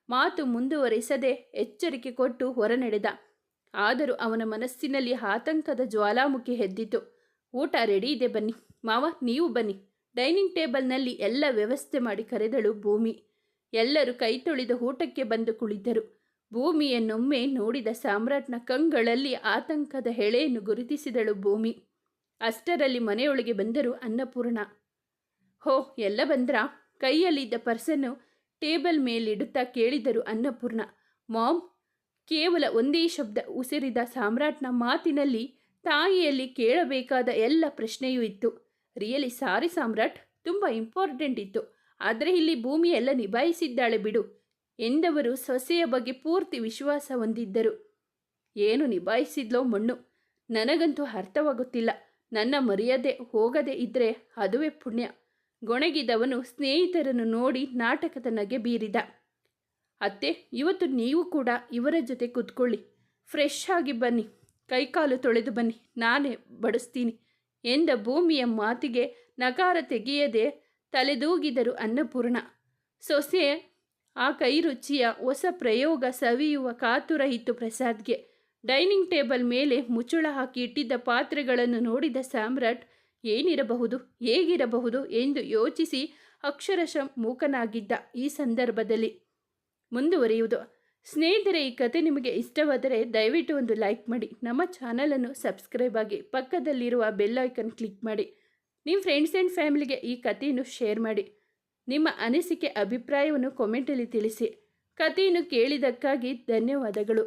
ಮಾತು ಮುಂದುವರಿಸದೆ ಎಚ್ಚರಿಕೆ ಕೊಟ್ಟು ಹೊರನಡೆದ. ಆದರೂ ಅವನ ಮನಸ್ಸಿನಲ್ಲಿ ಆತಂಕದ ಜ್ವಾಲಾಮುಖಿ ಎದ್ದಿತು. ಊಟ ರೆಡಿ ಇದೆ, ಬನ್ನಿ ಮಾವ, ನೀವು ಬನ್ನಿ. ಡೈನಿಂಗ್ ಟೇಬಲ್ನಲ್ಲಿ ಎಲ್ಲ ವ್ಯವಸ್ಥೆ ಮಾಡಿ ಕರೆದಳು ಭೂಮಿ. ಎಲ್ಲರೂ ಕೈ ತೊಳೆದು ಊಟಕ್ಕೆ ಬಂದು ಕುಳಿತರು. ಭೂಮಿಯನ್ನೊಮ್ಮೆ ನೋಡಿದ ಸಾಮ್ರಾಟ್ನ ಕಂಗಳಲ್ಲಿ ಆತಂಕದ ಹೆಳೆಯನ್ನು ಗುರುತಿಸಿದಳು ಭೂಮಿ. ಅಷ್ಟರಲ್ಲಿ ಮನೆಯೊಳಗೆ ಬಂದರು ಅನ್ನಪೂರ್ಣ. ಹೋ, ಎಲ್ಲ ಬಂದ್ರಾ? ಕೈಯಲ್ಲಿದ್ದ ಪರ್ಸನ್ನು ಟೇಬಲ್ ಮೇಲಿಡುತ್ತಾ ಕೇಳಿದರು ಅನ್ನಪೂರ್ಣ. ಮಾಮ್. ಕೇವಲ ಒಂದೇ ಶಬ್ದ ಉಸಿರಿದ ಸಾಮ್ರಾಟ್ನ ಮಾತಿನಲ್ಲಿ ತಾಯಿಯಲ್ಲಿ ಕೇಳಬೇಕಾದ ಎಲ್ಲ ಪ್ರಶ್ನೆಯೂ ಇತ್ತು. ರಿಯಲಿ ಸಾರಿ ಸಾಮ್ರಾಟ್, ತುಂಬ ಇಂಪಾರ್ಟೆಂಟ್ ಇತ್ತು. ಆದರೆ ಇಲ್ಲಿ ಭೂಮಿ ಎಲ್ಲ ನಿಭಾಯಿಸಿದ್ದಾಳೆ ಬಿಡು ಎಂದವರು ಸೊಸೆಯ ಬಗ್ಗೆ ಪೂರ್ತಿ ವಿಶ್ವಾಸ ಹೊಂದಿದ್ದರು. ಏನು ನಿಭಾಯಿಸಿದ್ಲೋ ಮಣ್ಣು, ನನಗಂತೂ ಅರ್ಥವಾಗುತ್ತಿಲ್ಲ. ನನ್ನ ಮರ್ಯಾದೆ ಹೋಗದೆ ಇದ್ದರೆ ಅದುವೇ ಪುಣ್ಯ. ಗೊಣಗಿದವನು ಸ್ನೇಹಿತರನ್ನು ನೋಡಿ ನಾಟಕದ ನಗೆ ಬೀರಿದ. ಅತ್ತೆ, ಇವತ್ತು ನೀವು ಕೂಡ ಇವರ ಜೊತೆ ಕೂತ್ಕೊಳ್ಳಿ, ಫ್ರೆಶ್ ಆಗಿ ಬನ್ನಿ, ಕೈಕಾಲು ತೊಳೆದು ಬನ್ನಿ, ನಾನೇ ಬಡಿಸ್ತೀನಿ ಎಂದ ಭೂಮಿಯ ಮಾತಿಗೆ ನಕಾರ ತೆಗೆಯದೆ ತಲೆದೂಗಿದರು ಅನ್ನಪೂರ್ಣ. ಸೊಸೆ ಆ ಕೈ ರುಚಿಯ ಹೊಸ ಪ್ರಯೋಗ ಸವಿಯುವ ಕಾತುರ ಇತ್ತು ಪ್ರಸಾದ್ಗೆ. ಡೈನಿಂಗ್ ಟೇಬಲ್ ಮೇಲೆ ಮುಚ್ಚಳ ಹಾಕಿ ಇಟ್ಟಿದ್ದ ಪಾತ್ರೆಗಳನ್ನು ನೋಡಿದ ಸಾಮ್ರಾಟ್ ಏನಿರಬಹುದು, ಹೇಗಿರಬಹುದು ಎಂದು ಯೋಚಿಸಿ ಅಕ್ಷರಶಃ ಮೂಕನಾಗಿದ್ದ. ಈ ಸಂದರ್ಭದಲ್ಲಿ ಮುಂದುವರಿಯುವುದು. ಸ್ನೇಹಿತರೆ, ಈ ಕತೆ ನಿಮಗೆ ಇಷ್ಟವಾದರೆ ದಯವಿಟ್ಟು ಒಂದು ಲೈಕ್ ಮಾಡಿ, ನಮ್ಮ ಚಾನಲನ್ನು ಸಬ್ಸ್ಕ್ರೈಬ್ ಆಗಿ, ಪಕ್ಕದಲ್ಲಿರುವ ಬೆಲ್ ಐಕನ್ ಕ್ಲಿಕ್ ಮಾಡಿ, ನಿಮ್ಮ ಫ್ರೆಂಡ್ಸ್ ಆ್ಯಂಡ್ ಫ್ಯಾಮಿಲಿಗೆ ಈ ಕಥೆಯನ್ನು ಶೇರ್ ಮಾಡಿ. ನಿಮ್ಮ ಅನಿಸಿಕೆ ಅಭಿಪ್ರಾಯವನ್ನು ಕಾಮೆಂಟಲ್ಲಿ ತಿಳಿಸಿ. ಕಥೆಯನ್ನು ಕೇಳಿದ್ದಕ್ಕಾಗಿ ಧನ್ಯವಾದಗಳು.